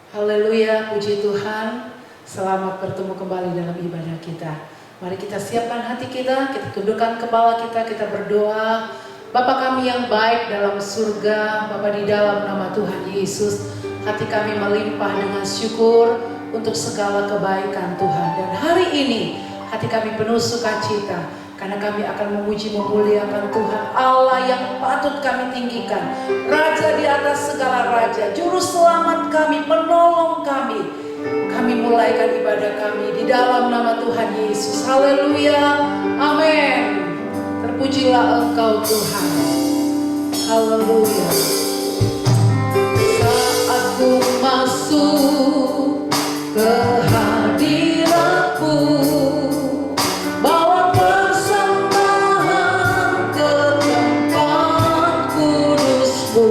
Haleluya, puji Tuhan. Selamat bertemu kembali dalam ibadah kita. Mari kita siapkan hati kita tundukkan kepala kita berdoa. Bapa kami yang baik dalam surga, Bapa di dalam nama Tuhan Yesus, hati kami melimpah dengan syukur untuk segala kebaikan Tuhan. Dan hari ini hati kami penuh sukacita karena kami akan memuji memuliakan Tuhan Allah yang patut kami tinggikan, Raja di atas segala raja, Juru Selamat kami, penolong kami. Kami mulaikan ibadah kami di dalam nama Tuhan Yesus. Haleluya, amin. Terpujilah Engkau Tuhan. Haleluya. Saat ku masuk ke hadirat-Mu, bawa persembahan ke tempat kudus-Mu.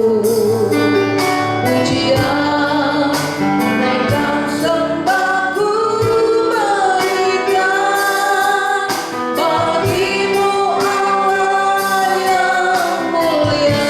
Pujian naikkan sembahku berikan bagi-Mu Allah yang mulia.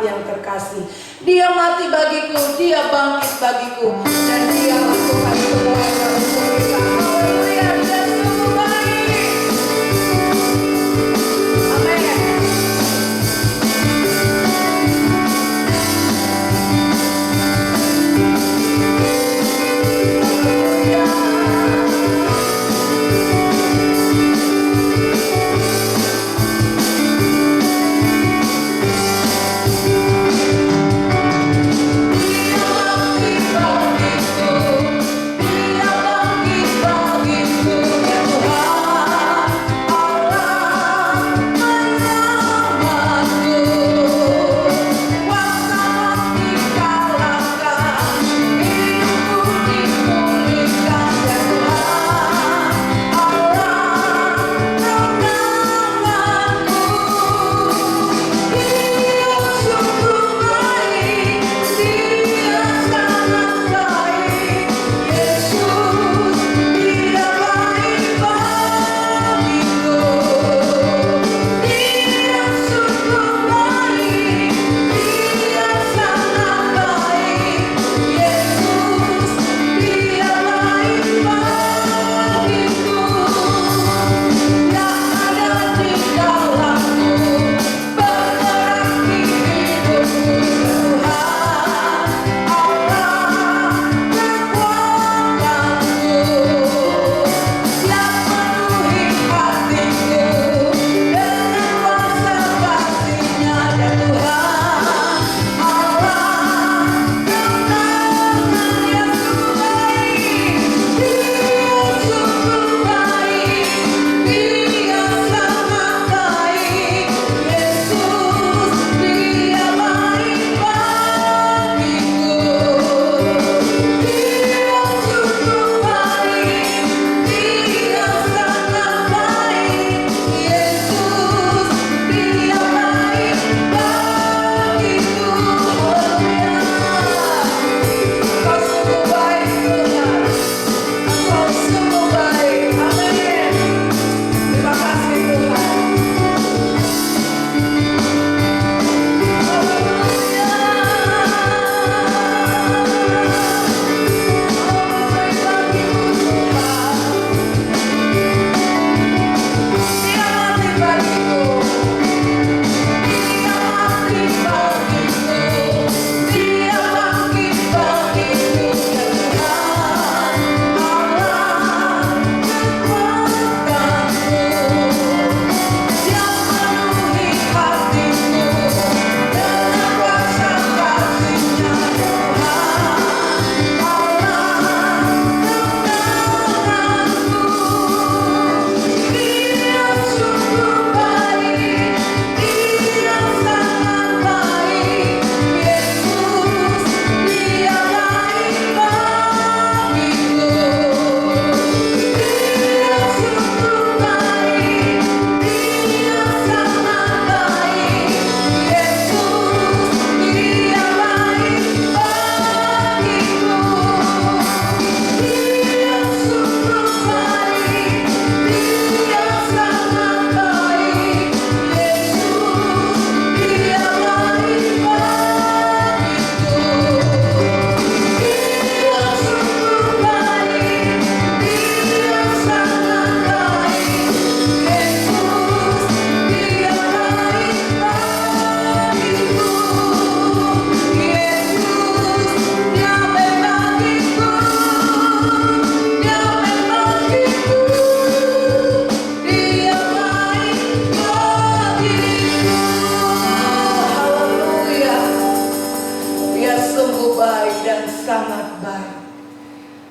yang terkasih. Dia mati bagiku, dia bangkit bagiku, dan dia lakukan semua yang untuk kita. Haleluya, dia sungguh baik. Amin.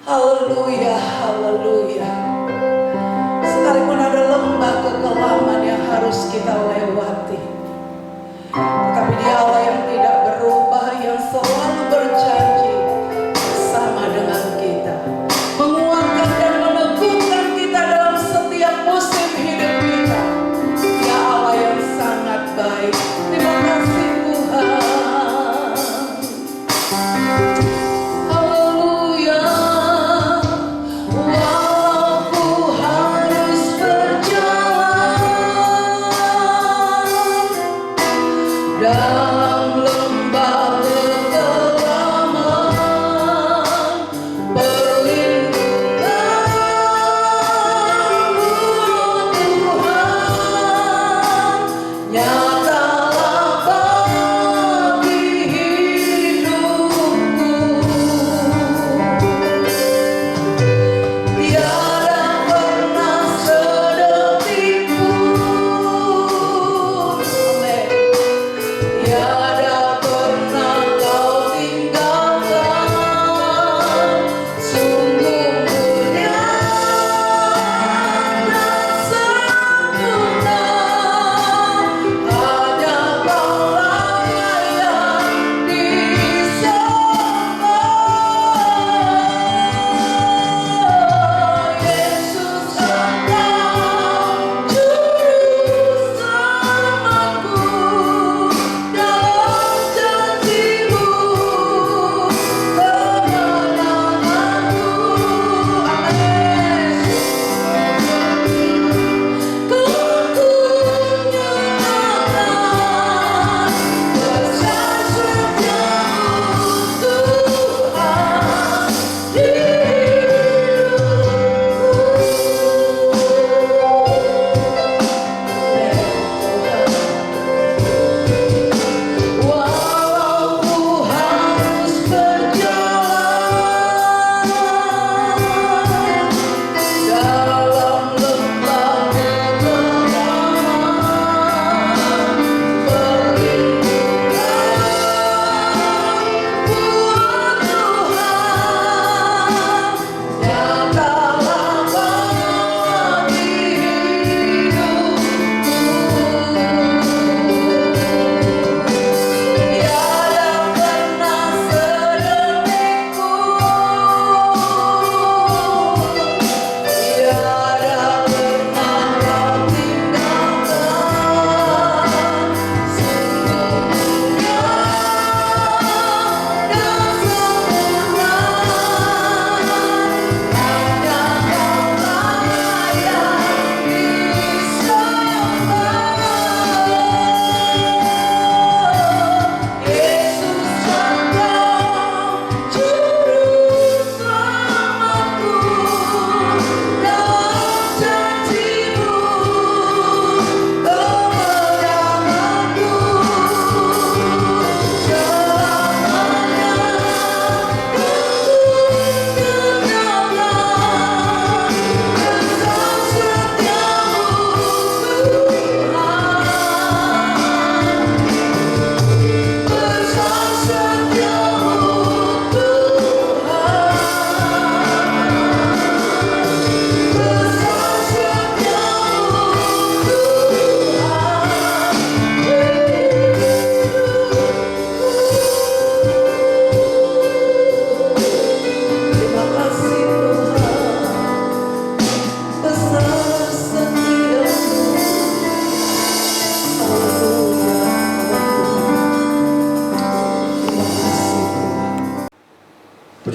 Haleluya, haleluya. Sekalipun ada lembah kekelaman yang harus kita lewati, tetapi Dia Allah yang tidak berubah, yang selalu berjanji bersama dengan kita, menguatkan dan meneguhkan kita dalam setiap musim hidup kita. Dia Allah yang sangat baik. Terima kasih Tuhan. Dalam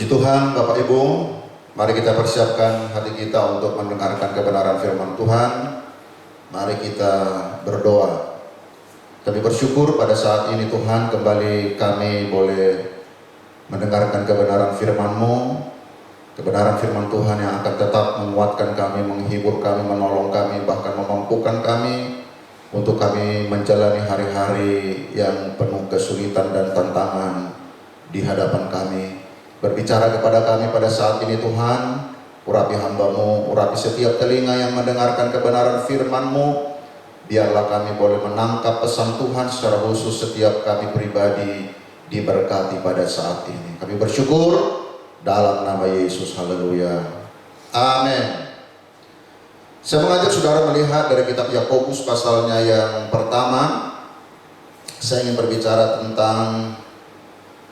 Puji Tuhan, Bapak Ibu, mari kita persiapkan hati kita untuk mendengarkan kebenaran firman Tuhan. Mari kita berdoa. Kami bersyukur pada saat ini Tuhan, kembali kami boleh mendengarkan kebenaran firman-Mu. Kebenaran firman Tuhan yang akan tetap menguatkan kami, menghibur kami, menolong kami, bahkan memampukan kami untuk kami menjalani hari-hari yang penuh kesulitan dan tantangan di hadapan kami. Berbicara kepada kami pada saat ini Tuhan, urapi hamba-Mu, urapi setiap telinga yang mendengarkan kebenaran firman-Mu. Biarlah kami boleh menangkap pesan Tuhan secara khusus, setiap kami pribadi diberkati pada saat ini. Kami bersyukur dalam nama Yesus, haleluya, amin. Saya mengajak saudara melihat dari kitab Yakobus pasalnya yang pertama. Saya ingin berbicara tentang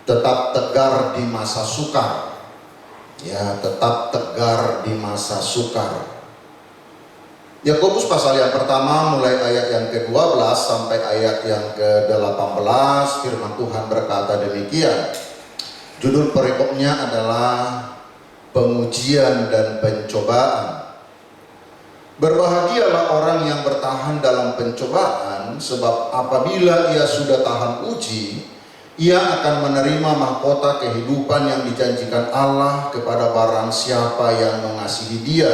tetap tegar di masa sukar. Ya, tetap tegar di masa sukar. Yakobus pasal yang pertama mulai ayat yang ke-12 sampai ayat yang ke-18, firman Tuhan berkata demikian. Judul perikopnya adalah pengujian dan pencobaan. Berbahagialah orang yang bertahan dalam pencobaan, sebab apabila ia sudah tahan uji, ia akan menerima mahkota kehidupan yang dijanjikan Allah kepada barang siapa yang mengasihi Dia.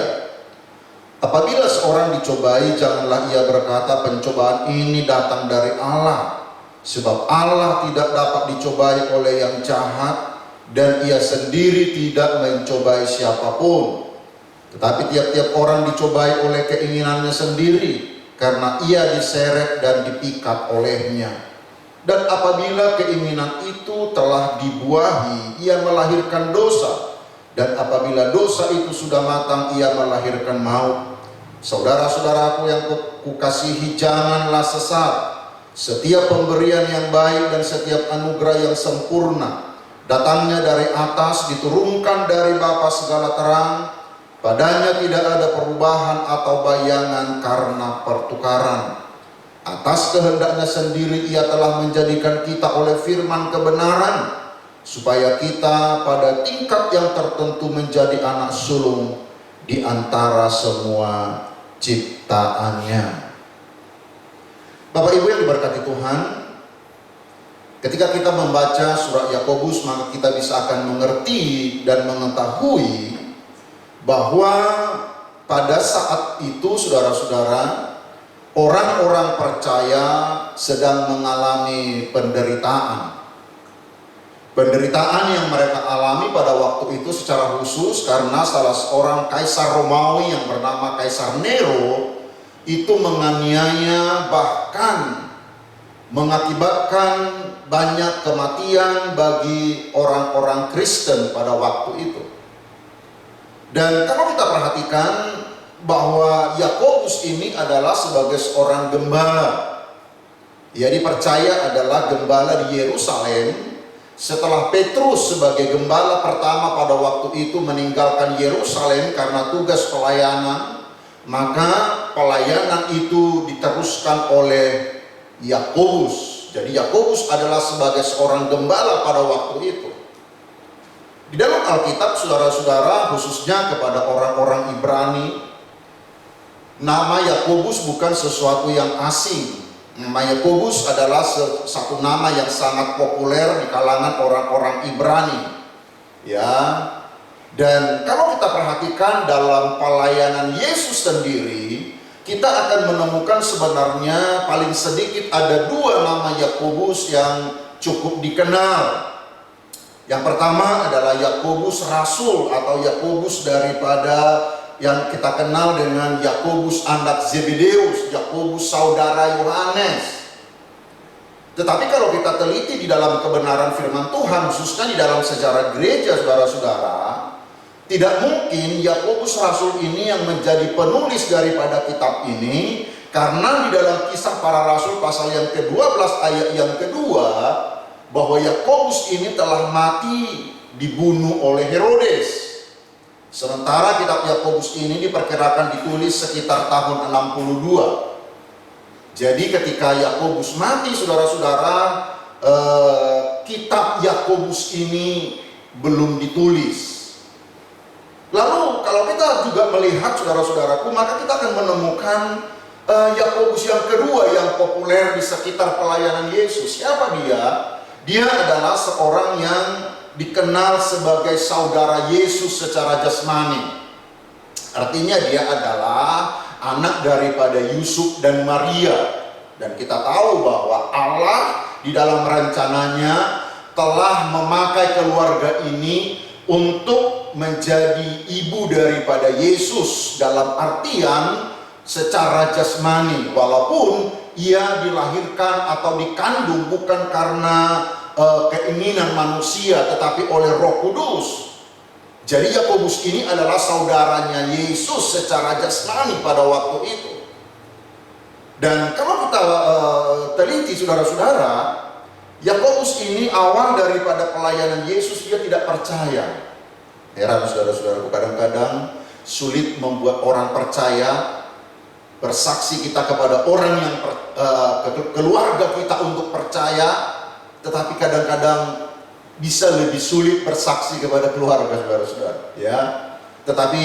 Apabila seorang dicobai, janganlah ia berkata pencobaan ini datang dari Allah, sebab Allah tidak dapat dicobai oleh yang jahat, dan ia sendiri tidak mencobai siapapun. Tetapi tiap-tiap orang dicobai oleh keinginannya sendiri, karena ia diseret dan dipikat olehnya. Dan apabila keinginan itu telah dibuahi, ia melahirkan dosa. Dan apabila dosa itu sudah matang, ia melahirkan maut. Saudara-saudaraku yang kukasihi, janganlah sesat. Setiap pemberian yang baik dan setiap anugerah yang sempurna datangnya dari atas, diturunkan dari Bapa segala terang. Padanya tidak ada perubahan atau bayangan karena pertukaran. Atas kehendaknya sendiri ia telah menjadikan kita oleh firman kebenaran, supaya kita pada tingkat yang tertentu menjadi anak sulung di antara semua ciptaannya. Bapak Ibu yang diberkati Tuhan, ketika kita membaca surat Yakobus, maka kita bisa akan mengerti dan mengetahui bahwa pada saat itu saudara-saudara, orang-orang percaya sedang mengalami penderitaan. Penderitaan yang mereka alami pada waktu itu secara khusus karena salah seorang kaisar Romawi yang bernama Kaisar Nero itu menganiaya, bahkan mengakibatkan banyak kematian bagi orang-orang Kristen pada waktu itu. Dan kalau kita perhatikan bahwa Yakobus ini adalah sebagai seorang gembala. Ia dipercaya adalah gembala di Yerusalem setelah Petrus sebagai gembala pertama pada waktu itu meninggalkan Yerusalem karena tugas pelayanan. Maka pelayanan itu diteruskan oleh Yakobus. Jadi Yakobus adalah sebagai seorang gembala pada waktu itu. Di dalam Alkitab, saudara-saudara, khususnya kepada orang-orang Ibrani, nama Yakobus bukan sesuatu yang asing. Nama Yakobus adalah satu nama yang sangat populer di kalangan orang-orang Ibrani. Ya. Dan kalau kita perhatikan dalam pelayanan Yesus sendiri, kita akan menemukan sebenarnya paling sedikit ada dua nama Yakobus yang cukup dikenal. Yang pertama adalah Yakobus Rasul atau Yakobus daripada yang kita kenal dengan Yakobus anak Zebedeus, Yakobus saudara Yohanes. Tetapi kalau kita teliti di dalam kebenaran firman Tuhan, khususnya di dalam sejarah gereja, saudara-saudara, tidak mungkin Yakobus Rasul ini yang menjadi penulis daripada kitab ini, karena di dalam Kisah Para Rasul pasal yang ke-12 ayat yang kedua, bahwa Yakobus ini telah mati dibunuh oleh Herodes. Sementara kitab Yakobus ini diperkirakan ditulis sekitar tahun 62. Jadi ketika Yakobus mati, saudara-saudara, kitab Yakobus ini belum ditulis. Lalu kalau kita juga melihat saudara-saudaraku, maka kita akan menemukan Yakobus yang kedua yang populer di sekitar pelayanan Yesus. Siapa dia? Dia adalah seorang yang dikenal sebagai saudara Yesus secara jasmani. Artinya dia adalah anak daripada Yusuf dan Maria. Dan kita tahu bahwa Allah di dalam rencananya telah memakai keluarga ini untuk menjadi ibu daripada Yesus, dalam artian secara jasmani, walaupun ia dilahirkan atau dikandung bukan karena keinginan manusia tetapi oleh Roh Kudus. Jadi Yakobus ini adalah saudaranya Yesus secara jasmani pada waktu itu. Dan kalau kita teliti saudara-saudara, Yakobus ini awal daripada pelayanan Yesus dia tidak percaya. Heran saudara-saudaraku, kadang-kadang sulit membuat orang percaya, bersaksi kita kepada orang yang keluarga kita untuk percaya, tetapi kadang-kadang bisa lebih sulit bersaksi kepada keluarga saudara-saudara, ya. Tetapi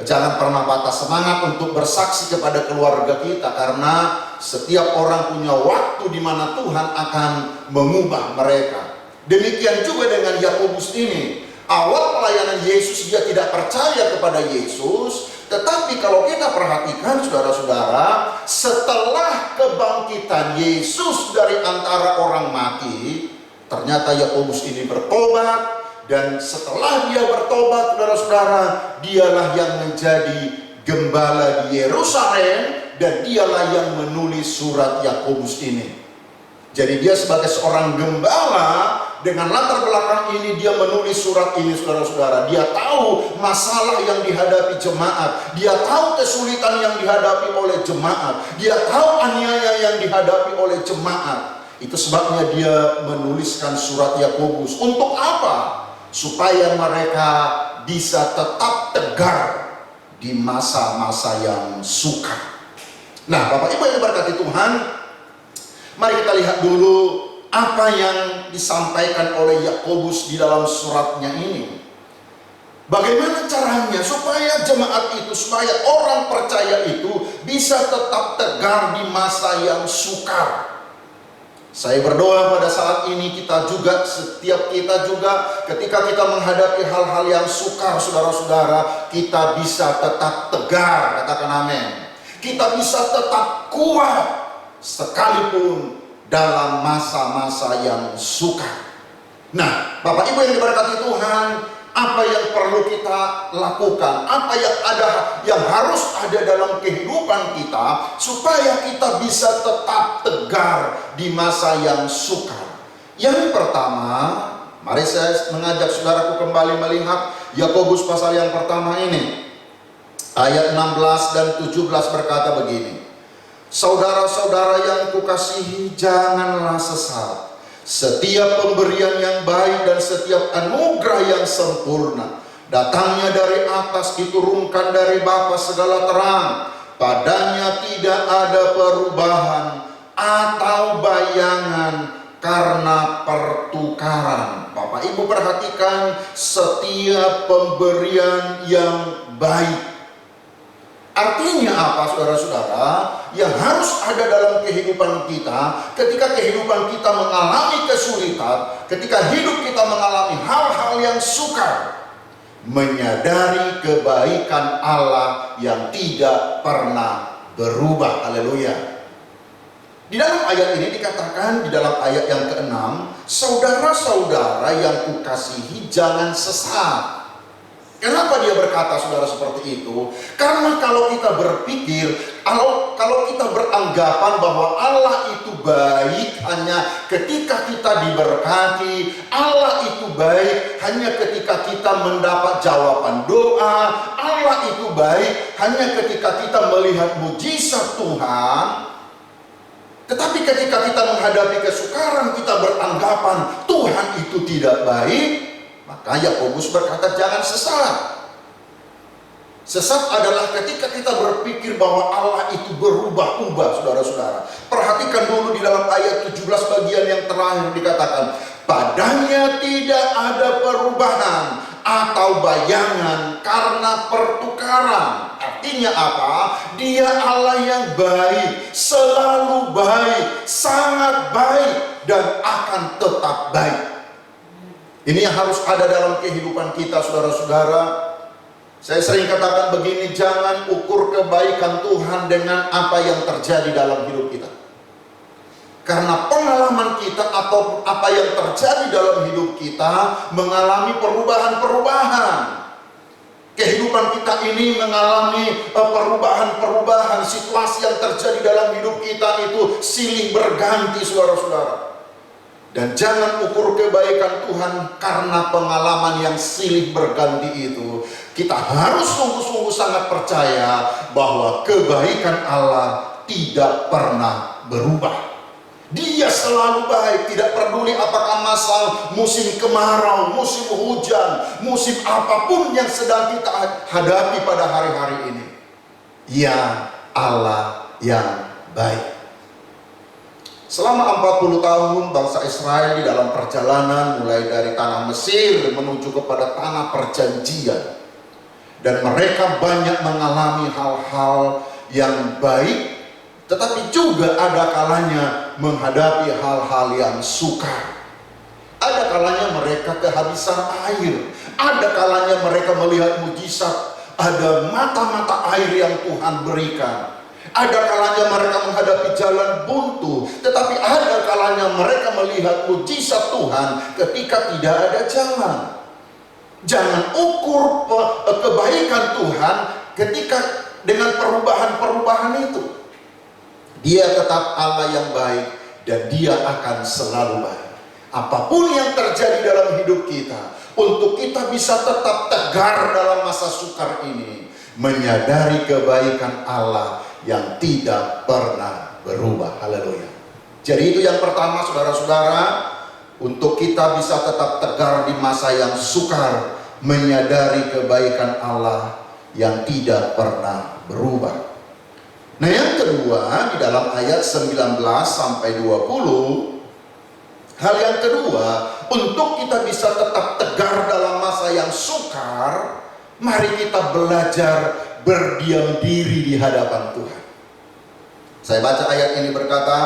jangan pernah patah semangat untuk bersaksi kepada keluarga kita, karena setiap orang punya waktu di mana Tuhan akan mengubah mereka. Demikian juga dengan Yakobus ini. Awal pelayanan Yesus dia tidak percaya kepada Yesus, tetapi kalau kita perhatikan saudara-saudara, setelah kebangkitan Yesus dari antara orang mati, ternyata Yakobus ini bertobat. Dan setelah dia bertobat, saudara-saudara, dialah yang menjadi gembala di Yerusalem, dan dialah yang menulis surat Yakobus ini. Jadi dia sebagai seorang gembala, dengan latar belakang ini dia menulis surat ini, saudara-saudara. Dia tahu masalah yang dihadapi jemaat, dia tahu kesulitan yang dihadapi oleh jemaat, dia tahu aniaya yang dihadapi oleh jemaat. Itu sebabnya dia menuliskan surat Yakobus. Untuk apa? Supaya mereka bisa tetap tegar di masa-masa yang sukar. Nah, Bapak Ibu yang diberkati Tuhan, mari kita lihat dulu apa yang disampaikan oleh Yakobus di dalam suratnya ini. Bagaimana caranya supaya jemaat itu, supaya orang percaya itu bisa tetap tegar di masa yang sukar. Saya berdoa pada saat ini setiap kita juga ketika kita menghadapi hal-hal yang sukar, saudara-saudara, kita bisa tetap tegar, katakan amin. Kita bisa tetap kuat sekalipun dalam masa-masa yang sukar. Nah, Bapak Ibu yang diberkati Tuhan, apa yang perlu kita lakukan, apa yang harus ada dalam kehidupan kita supaya kita bisa tetap tegar di masa yang sukar. Yang pertama, mari saya mengajak saudaraku kembali melihat Yakobus pasal yang pertama ini. Ayat 16 dan 17 berkata begini: saudara-saudara yang kukasihi, janganlah sesat. Setiap pemberian yang baik dan setiap anugerah yang sempurna datangnya dari atas, diturunkan dari Bapa segala terang. Padanya tidak ada perubahan atau bayangan karena pertukaran. Bapak Ibu perhatikan, setiap pemberian yang baik. Artinya apa, saudara-saudara? Yang harus ada dalam kehidupan kita ketika kehidupan kita mengalami kesulitan, ketika hidup kita mengalami hal-hal yang sukar, menyadari kebaikan Allah yang tidak pernah berubah. Haleluya. Di dalam ayat ini dikatakan, di dalam ayat yang ke-6, saudara-saudara yang kukasihi, jangan sesat. Kenapa dia berkata saudara seperti itu? Karena kalau kita berpikir, kalau kita beranggapan bahwa Allah itu baik hanya ketika kita diberkati, Allah itu baik hanya ketika kita mendapat jawaban doa, Allah itu baik hanya ketika kita melihat mujizat Tuhan. Tetapi ketika kita menghadapi kesukaran, kita beranggapan Tuhan itu tidak baik. Maka Yakobus berkata jangan sesat. Sesat adalah ketika kita berpikir bahwa Allah itu berubah-ubah, saudara-saudara. Perhatikan dulu di dalam ayat 17 bagian yang terakhir dikatakan, padanya tidak ada perubahan atau bayangan karena pertukaran. Artinya apa? Dia Allah yang baik, selalu baik, sangat baik, dan akan tetap baik. Ini yang harus ada dalam kehidupan kita, saudara-saudara. Saya sering katakan begini, jangan ukur kebaikan Tuhan dengan apa yang terjadi dalam hidup kita. Karena pengalaman kita atau apa yang terjadi dalam hidup kita mengalami perubahan-perubahan. Kehidupan kita ini mengalami perubahan-perubahan. Situasi yang terjadi dalam hidup kita itu silih berganti, saudara-saudara. Dan jangan ukur kebaikan Tuhan karena pengalaman yang silih berganti itu. Kita harus sungguh-sungguh sangat percaya bahwa kebaikan Allah tidak pernah berubah. Dia selalu baik, tidak peduli apakah masa musim kemarau, musim hujan, musim apapun yang sedang kita hadapi pada hari-hari ini. Dia Allah yang baik. Selama 40 tahun bangsa Israel di dalam perjalanan mulai dari tanah Mesir menuju kepada tanah perjanjian. Dan mereka banyak mengalami hal-hal yang baik, tetapi juga ada kalanya menghadapi hal-hal yang sukar. Ada kalanya mereka kehabisan air, ada kalanya mereka melihat mujizat, ada mata-mata air yang Tuhan berikan. Ada kalanya mereka menghadapi jalan buntu, tetapi ada kalanya mereka melihat mujizat Tuhan ketika tidak ada jalan. Jangan ukur kebaikan Tuhan ketika dengan perubahan-perubahan itu. Dia tetap Allah yang baik dan dia akan selalu baik. Apapun yang terjadi dalam hidup kita, untuk kita bisa tetap tegar dalam masa sukar ini, menyadari kebaikan Allah yang tidak pernah berubah. Haleluya. Jadi itu yang pertama, saudara-saudara, untuk kita bisa tetap tegar di masa yang sukar, menyadari kebaikan Allah yang tidak pernah berubah. Nah, yang kedua, di dalam ayat 19 sampai 20, hal yang kedua, untuk kita bisa tetap tegar dalam masa yang sukar, mari kita belajar berdiam diri di hadapan Tuhan. Saya baca ayat ini berkata,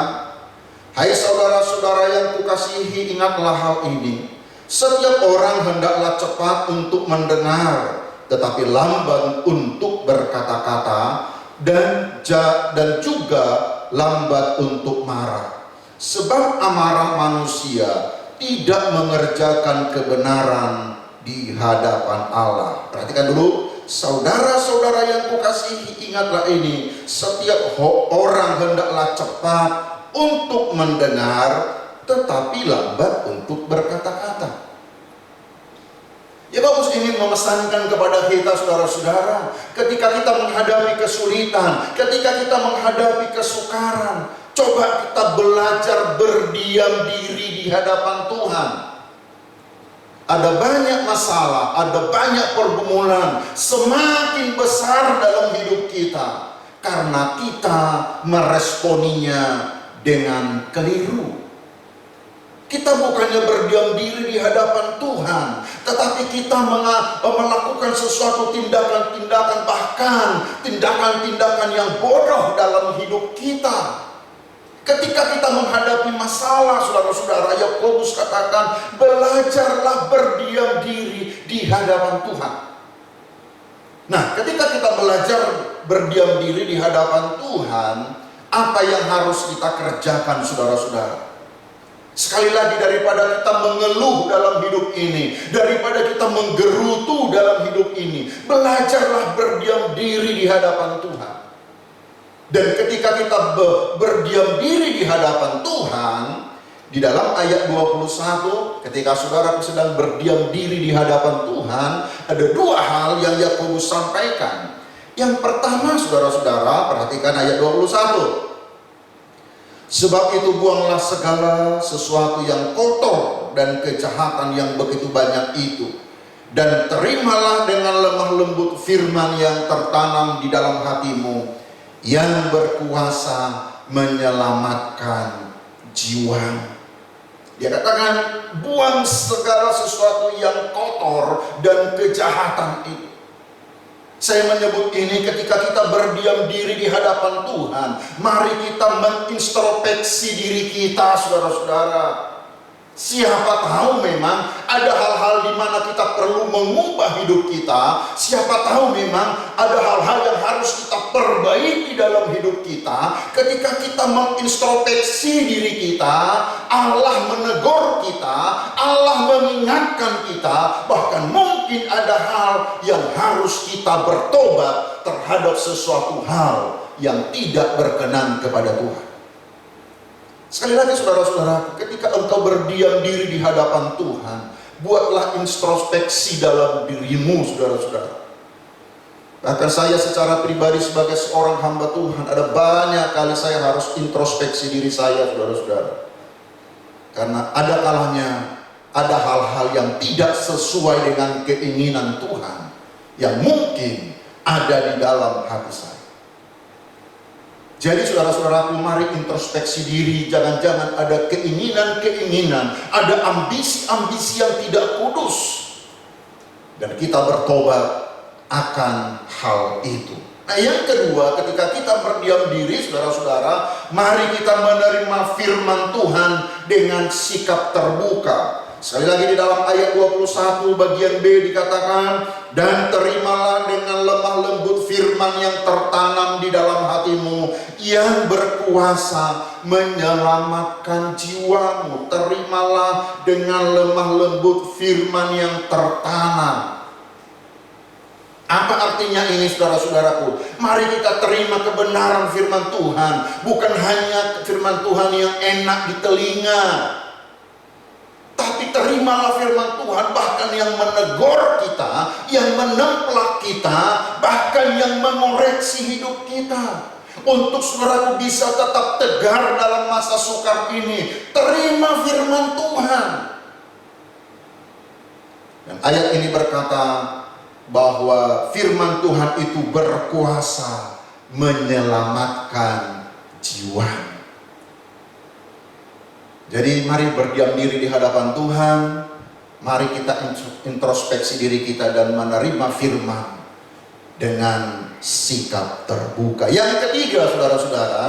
hai saudara-saudara yang kukasihi, ingatlah hal ini. Setiap orang hendaklah cepat untuk mendengar, tetapi lambat untuk berkata-kata, dan juga lambat untuk marah. Sebab amarah manusia tidak mengerjakan kebenaran di hadapan Allah. Perhatikan dulu, saudara-saudara yang kukasihi, ingatlah ini. Setiap orang hendaklah cepat untuk mendengar, tetapi lambat untuk berkata-kata. Ya, Paulus ingin memesankan kepada kita, saudara-saudara, ketika kita menghadapi kesulitan, ketika kita menghadapi kesukaran, coba kita belajar berdiam diri di hadapan Tuhan. Ada banyak masalah, ada banyak pergumulan, semakin besar dalam hidup kita, karena kita meresponinya dengan keliru. Kita bukannya berdiam diri di hadapan Tuhan, tetapi kita melakukan sesuatu tindakan-tindakan, bahkan tindakan-tindakan yang bodoh dalam hidup kita. Ketika kita menghadapi masalah, saudara-saudara, Yakobus katakan, belajarlah berdiam diri di hadapan Tuhan. Nah, ketika kita belajar berdiam diri di hadapan Tuhan, apa yang harus kita kerjakan, saudara-saudara? Sekali lagi, daripada kita mengeluh dalam hidup ini, daripada kita menggerutu dalam hidup ini, belajarlah berdiam diri di hadapan Tuhan. Dan ketika kita berdiam diri di hadapan Tuhan, di dalam ayat 21, ketika saudara sedang berdiam diri di hadapan Tuhan, ada dua hal yang Yakobus sampaikan. Yang pertama, saudara-saudara, perhatikan ayat 21. Sebab itu buanglah segala sesuatu yang kotor dan kejahatan yang begitu banyak itu, dan terimalah dengan lemah lembut firman yang tertanam di dalam hatimu, yang berkuasa menyelamatkan jiwa. Dia katakan, buang segala sesuatu yang kotor dan kejahatan itu. Saya menyebut ini ketika kita berdiam diri di hadapan Tuhan, mari kita mengintrospeksi diri kita, saudara-saudara. Siapa tahu memang ada hal-hal di mana kita perlu mengubah hidup kita. Siapa tahu memang ada hal-hal yang harus kita perbaiki dalam hidup kita. Ketika kita mengintrospeksi diri kita, Allah menegur kita, Allah mengingatkan kita, bahkan mungkin ada hal yang harus kita bertobat terhadap sesuatu hal yang tidak berkenan kepada Tuhan. Sekali lagi saudara-saudara, ketika engkau berdiam diri di hadapan Tuhan, buatlah introspeksi dalam dirimu, saudara-saudara. Bahkan saya secara pribadi sebagai seorang hamba Tuhan, ada banyak kali saya harus introspeksi diri saya, saudara-saudara. Karena ada kalanya ada hal-hal yang tidak sesuai dengan keinginan Tuhan yang mungkin ada di dalam hati saya. Jadi saudara-saudaraku, mari introspeksi diri. Jangan-jangan ada keinginan-keinginan, ada ambisi-ambisi yang tidak kudus, dan kita bertobat akan hal itu. Nah, yang kedua, ketika kita berdiam diri, saudara-saudara, mari kita menerima firman Tuhan dengan sikap terbuka. Sekali lagi di dalam ayat 21 bagian B dikatakan, dan terimalah dengan lemah lembut firman yang tertanam di dalam hatimu, yang berkuasa menyelamatkan jiwamu. Terimalah dengan lemah lembut firman yang tertanam. Apa artinya ini, saudara-saudaraku? Mari kita terima kebenaran firman Tuhan. Bukan hanya firman Tuhan yang enak di telinga, tapi terimalah firman Tuhan bahkan yang menegur kita, yang menempelak kita, bahkan yang mengoreksi hidup kita. Untuk saudaraku bisa tetap tegar dalam masa sukar ini, terima firman Tuhan. Dan ayat ini berkata bahwa firman Tuhan itu berkuasa menyelamatkan jiwa. Jadi mari berdiam diri di hadapan Tuhan. Mari kita introspeksi diri kita dan menerima firman dengan sikap terbuka. Yang ketiga, saudara-saudara,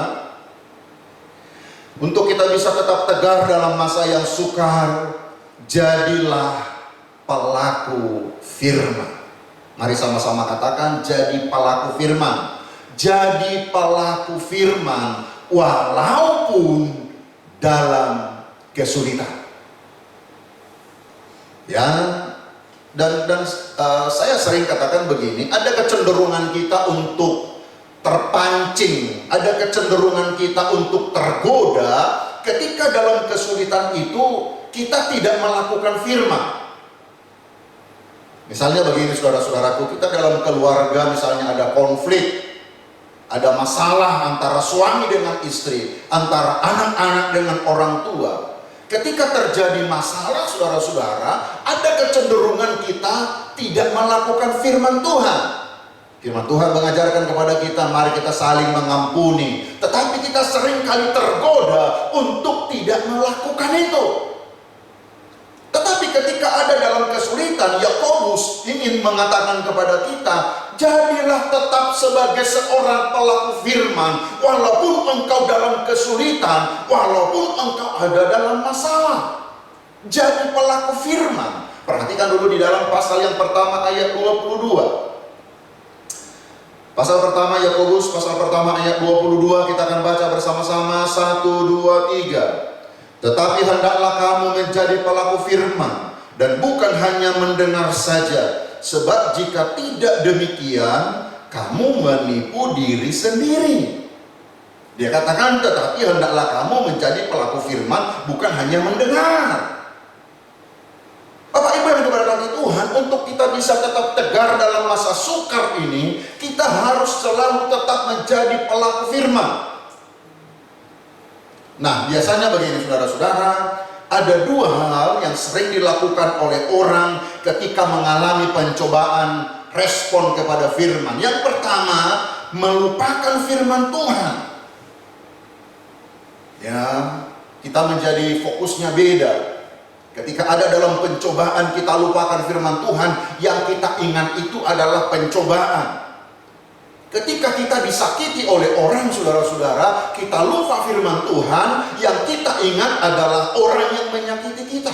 untuk kita bisa tetap tegar dalam masa yang sukar, jadilah pelaku firman. Mari sama-sama katakan, jadi pelaku firman. Jadi pelaku firman walaupun dalam kesulitan. Ya, dan saya sering katakan begini, ada kecenderungan kita untuk terpancing, ada kecenderungan kita untuk tergoda ketika dalam kesulitan itu kita tidak melakukan firman. Misalnya begini, saudara-saudaraku, kita dalam keluarga misalnya ada konflik, ada masalah antara suami dengan istri, antara anak-anak dengan orang tua. Ketika terjadi masalah, saudara-saudara, ada kecenderungan kita tidak melakukan firman Tuhan. Firman Tuhan mengajarkan kepada kita, mari kita saling mengampuni. Tetapi kita sering kali tergoda untuk tidak melakukan itu. Tetapi ketika ada dalam kesulitan, Yakobus ingin mengatakan kepada kita, jadilah tetap sebagai seorang pelaku firman, walaupun engkau dalam kesulitan, walaupun engkau ada dalam masalah. Jadi pelaku firman. Perhatikan dulu di dalam pasal yang pertama ayat 22. Pasal pertama Yakobus, pasal pertama ayat 22, kita akan baca bersama-sama. 1, 2, 3. Tetapi hendaklah kamu menjadi pelaku firman, dan bukan hanya mendengar saja. Sebab jika tidak demikian, kamu menipu diri sendiri. Dia katakan, tetapi hendaklah kamu menjadi pelaku firman, bukan hanya mendengar. Bapak Ibu yang diberkati Tuhan, untuk kita bisa tetap tegar dalam masa sukar ini, kita harus selalu tetap menjadi pelaku firman. Nah, biasanya begini, saudara-saudara, ada dua hal yang sering dilakukan oleh orang ketika mengalami pencobaan respon kepada firman. Yang pertama, melupakan firman Tuhan. Ya, Kita menjadi fokusnya beda. Ketika ada dalam pencobaan, kita lupakan firman Tuhan. Yang kita ingat itu adalah pencobaan. Ketika kita disakiti oleh orang, saudara-saudara, kita lupa firman Tuhan. Yang kita ingat adalah orang yang menyakiti kita.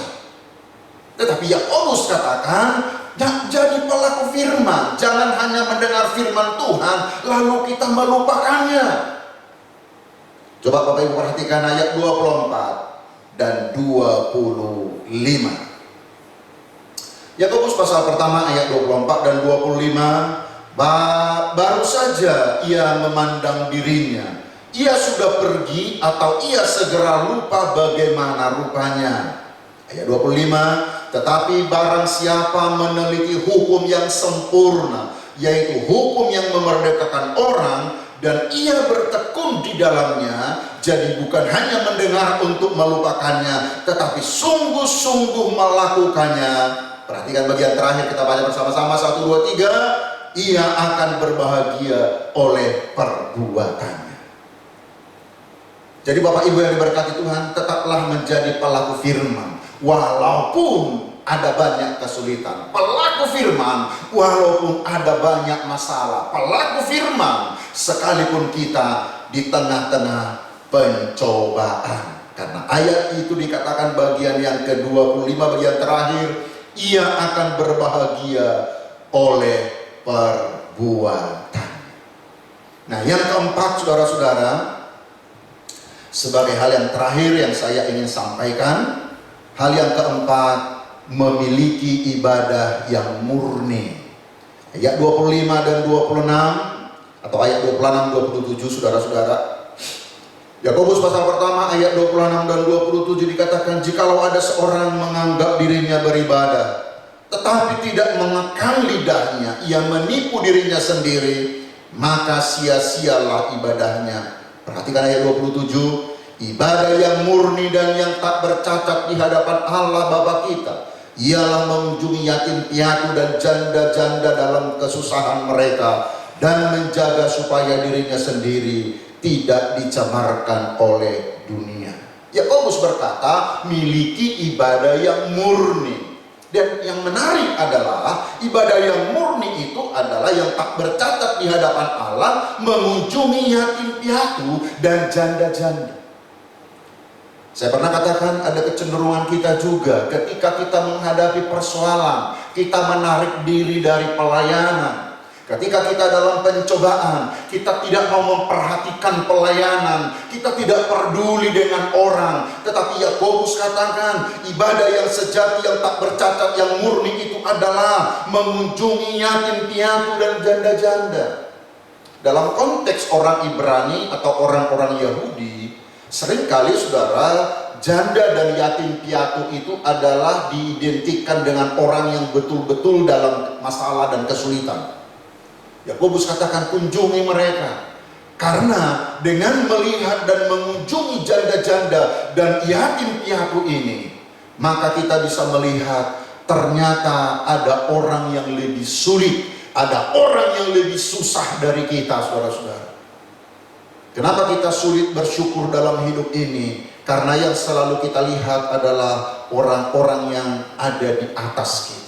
Tetapi Yakobus katakan, jadi pelaku firman. Jangan hanya mendengar firman Tuhan lalu kita melupakannya. Coba Bapak Ibu perhatikan ayat 24 dan 25. Yakobus pasal pertama ayat 24 dan 25. Baru saja ia memandang dirinya, ia sudah pergi atau ia segera lupa bagaimana rupanya. Ayat 25, tetapi barang siapa meneliti hukum yang sempurna, yaitu hukum yang memerdekakan orang, dan ia bertekun di dalamnya, jadi bukan hanya mendengar untuk melupakannya, tetapi sungguh-sungguh melakukannya. Perhatikan bagian terakhir, kita baca bersama-sama, 1, 2, 3. Ia akan berbahagia oleh perbuatannya. Jadi Bapak Ibu yang diberkati Tuhan, tetaplah menjadi pelaku firman. Walaupun ada banyak kesulitan, pelaku firman. Walaupun ada banyak masalah, pelaku firman. Sekalipun kita di tengah-tengah pencobaan. Karena ayat itu dikatakan bagian yang ke-25, bagian terakhir. Ia akan berbahagia oleh perbuatan. Nah, yang keempat, saudara-saudara, sebagai hal yang terakhir yang saya ingin sampaikan, hal yang keempat, memiliki ibadah yang murni. Ayat 25 dan 26 atau ayat 26 27, saudara-saudara. Yakobus pasal pertama ayat 26 dan 27 dikatakan, jikalau ada seorang menganggap dirinya beribadah tetapi tidak mengekang lidahnya, ia menipu dirinya sendiri, maka sia-sialah ibadahnya. Perhatikan ayat 27, ibadah yang murni dan yang tak bercacat di hadapan Allah Bapa kita ialah mengunjungi yatim piatu dan janda-janda dalam kesusahan mereka, dan menjaga supaya dirinya sendiri tidak dicemarkan oleh dunia. Yakobus berkata, miliki ibadah yang murni. Dan yang menarik adalah ibadah yang murni itu adalah yang tak bercacat di hadapan Allah, mengunjungi yatim piatu dan janda-janda. Saya pernah katakan ada kecenderungan kita juga ketika kita menghadapi persoalan, kita menarik diri dari pelayanan. Ketika kita dalam pencobaan, kita tidak mau memperhatikan pelayanan, kita tidak peduli dengan orang. Tetapi Yakobus katakan, ibadah yang sejati, yang tak bercacat, yang murni itu adalah mengunjungi yatim piatu dan janda-janda. Dalam konteks orang Ibrani atau orang-orang Yahudi, seringkali saudara, janda dan yatim piatu itu adalah diidentikan dengan orang yang betul-betul dalam masalah dan kesulitan. Yakobus katakan, kunjungi mereka. Karena dengan melihat dan mengunjungi janda-janda dan yatim piatu ini, maka kita bisa melihat ternyata ada orang yang lebih sulit, ada orang yang lebih susah dari kita, saudara-saudara. Kenapa kita sulit bersyukur dalam hidup ini? Karena yang selalu kita lihat adalah orang-orang yang ada di atas kita.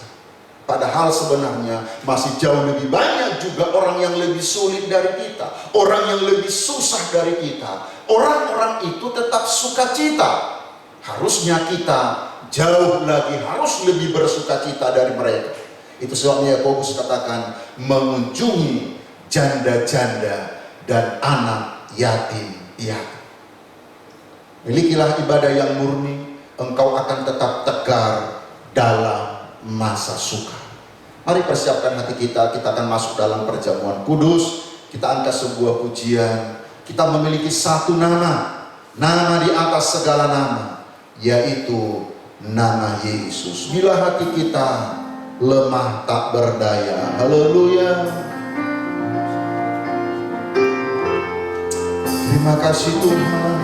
Padahal sebenarnya masih jauh lebih banyak juga orang yang lebih sulit dari kita, orang yang lebih susah dari kita. Orang-orang itu tetap sukacita. Harusnya kita jauh lagi harus lebih bersukacita dari mereka. Itu sebabnya Yakobus katakan, mengunjungi janda-janda dan anak yatim piatu. Milikilah ibadah yang murni, engkau akan tetap tegar dalam masa suka. Mari persiapkan hati kita, kita akan masuk dalam perjamuan kudus. Kita angkat sebuah pujian. Kita memiliki satu nama, nama di atas segala nama, yaitu nama Yesus. Bila hati kita lemah tak berdaya, haleluya. Terima kasih Tuhan.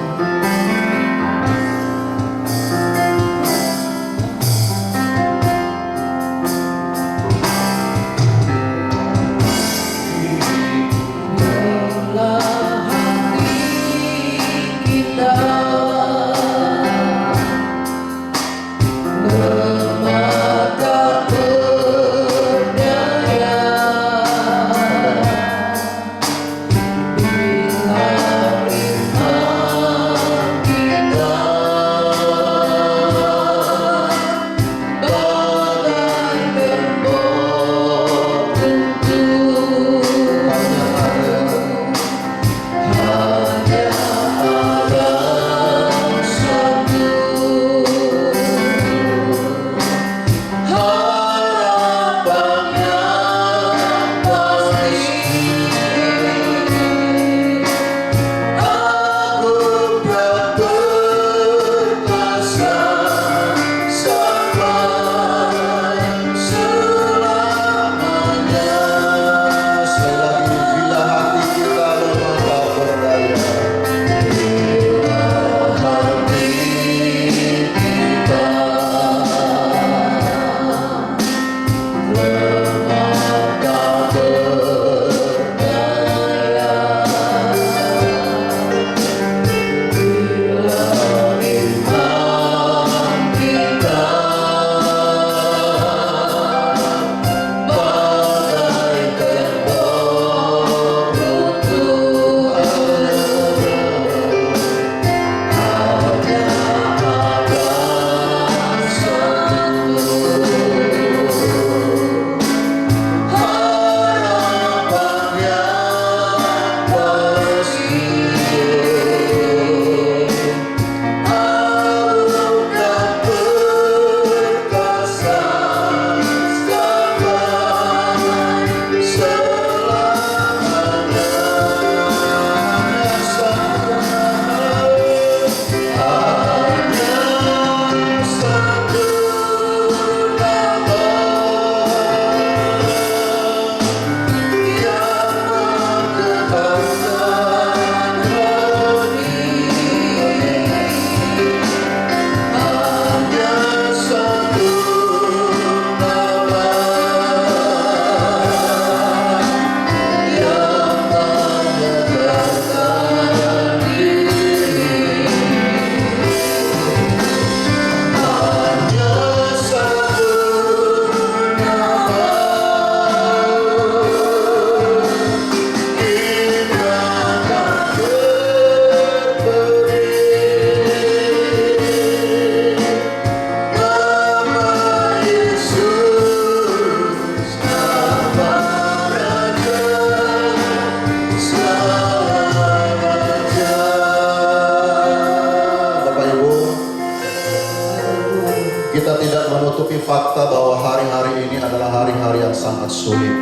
yang sangat sulit.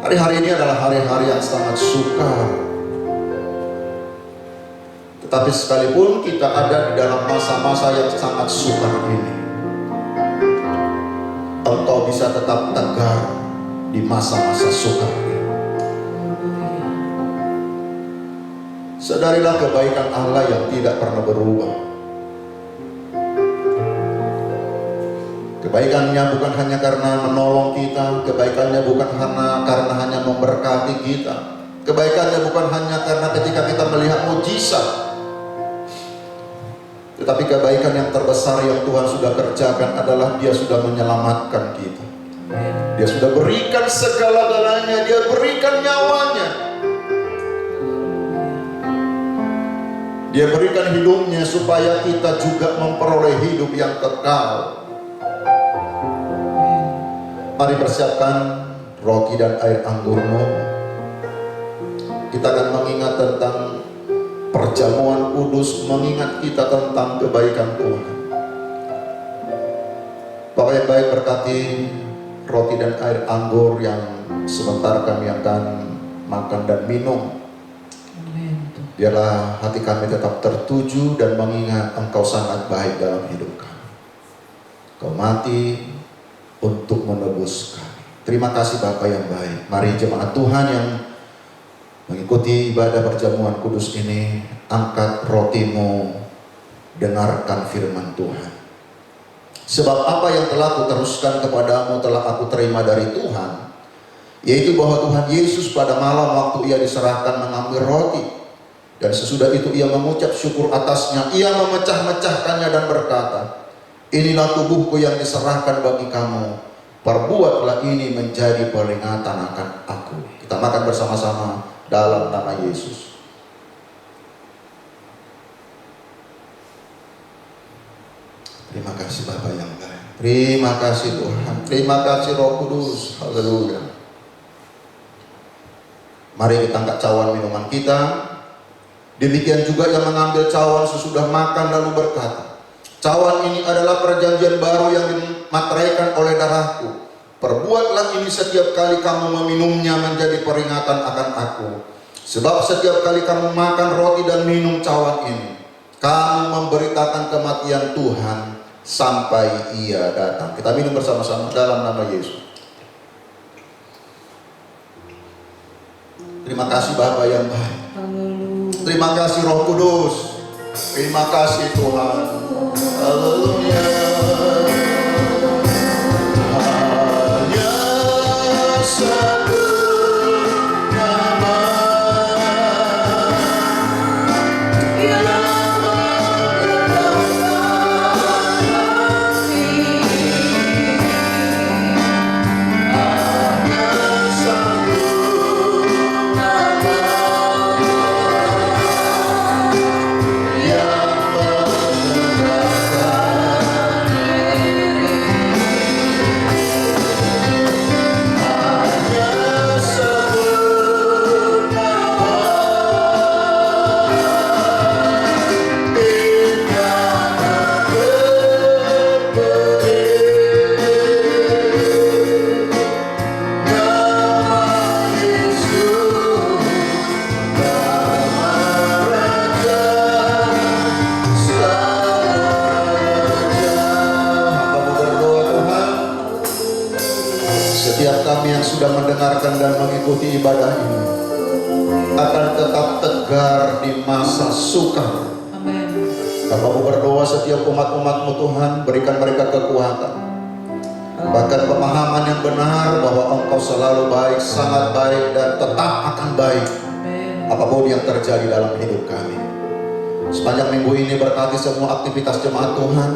Hari-hari ini adalah hari-hari yang sangat sukar. Tetapi sekalipun kita ada di dalam masa-masa yang sangat sukar ini, engkau bisa tetap tegar di masa-masa sukar ini. Sadarilah kebaikan Allah yang tidak pernah berubah. Kebaikannya bukan hanya karena menolong kita, kebaikannya bukan karena hanya memberkati kita, kebaikannya bukan hanya karena ketika kita melihat mujizat, tetapi kebaikan yang terbesar yang Tuhan sudah kerjakan adalah Dia sudah menyelamatkan kita. Dia sudah berikan segala-galanya, Dia berikan nyawanya, Dia berikan hidupnya supaya kita juga memperoleh hidup yang kekal. Mari persiapkan roti dan air anggurmu. Kita akan mengingat tentang perjamuan kudus, mengingat kita tentang kebaikan Tuhan. Bapak yang baik, berkati roti dan air anggur yang sebentar kami akan makan dan minum. Biarlah hati kami tetap tertuju dan mengingat Engkau sangat baik dalam hidup kami. Kau mati untuk menebus kami. Terima kasih Bapa yang baik. Mari jemaat Tuhan yang mengikuti ibadah perjamuan kudus ini, angkat rotimu, dengarkan firman Tuhan. Sebab apa yang telah kuteruskan kepadamu telah aku terima dari Tuhan, yaitu bahwa Tuhan Yesus pada malam waktu Ia diserahkan mengambil roti, dan sesudah itu Ia mengucap syukur atasnya, Ia memecah-mecahkannya dan berkata, inilah tubuhku yang diserahkan bagi kamu, perbuatlah ini menjadi peringatan akan aku. Kita makan bersama-sama dalam nama Yesus. Terima kasih Bapa yang baik. Terima kasih Tuhan. Terima kasih Roh Kudus. Haleluya. Mari kita angkat cawan minuman kita. Demikian juga yang mengambil cawan sesudah makan lalu berkata, cawan ini adalah perjanjian baru yang dimateraikan oleh darahku. Perbuatlah ini setiap kali kamu meminumnya menjadi peringatan akan aku. Sebab setiap kali kamu makan roti dan minum cawan ini, kamu memberitakan kematian Tuhan sampai Ia datang. Kita minum bersama-sama dalam nama Yesus. Terima kasih Bapa yang baik. Terima kasih Roh Kudus. Terima kasih Tuhan. Haleluya. Hanya satu nama yang mengenalkan hati. Hanya satu nama yang mengenalkan diri. Hanya satu nama ingat berberi. Nama Yesus, nama Raja Saja. Hamba berdoa Tuhan, setiap kami yang sudah mendengarkan dan mengikuti ibadah ini akan tetap tegar di masa sukar. Amin. Hamba berdoa setiap umat-umat-Mu Tuhan, berikan mereka kekuatan, bahkan pemahaman yang benar bahwa Engkau selalu baik, sangat baik, dan tetap akan baik Amin. apapun yang terjadi dalam hidup kami. Sepanjang minggu ini berkati semua aktivitas jemaat Tuhan,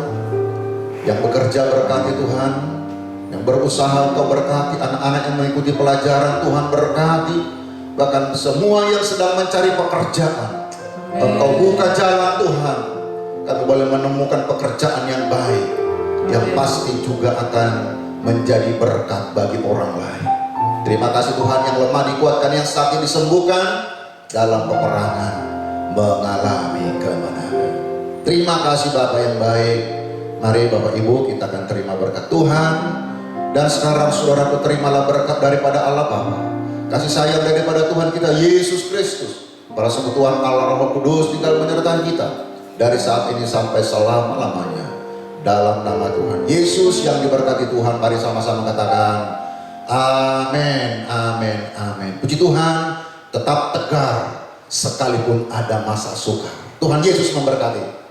yang bekerja berkati Tuhan, yang berusaha Engkau berkati, anak-anak yang mengikuti pelajaran Tuhan berkati, bahkan semua yang sedang mencari pekerjaan, Engkau buka jalan Tuhan, kami boleh menemukan pekerjaan yang baik, yang pasti juga akan menjadi berkat bagi orang lain. Terima kasih Tuhan, yang lemah dikuatkan, yang sakit disembuhkan, dalam peperangan mengalami kemenangan. Terima kasih Bapa yang baik. Mari Bapak Ibu kita akan terima berkat Tuhan. Dan sekarang saudaraku, terimalah berkat daripada Allah Bapa, kasih sayang daripada Tuhan kita Yesus Kristus, persekutuan Allah Roh Kudus tinggal menyertai kita dari saat ini sampai selama-lamanya. Dalam nama Tuhan Yesus yang diberkati Tuhan, mari sama-sama katakan amin, amin, amin. Puji Tuhan, tetap tegar sekalipun ada masa sukar. Tuhan Yesus memberkati.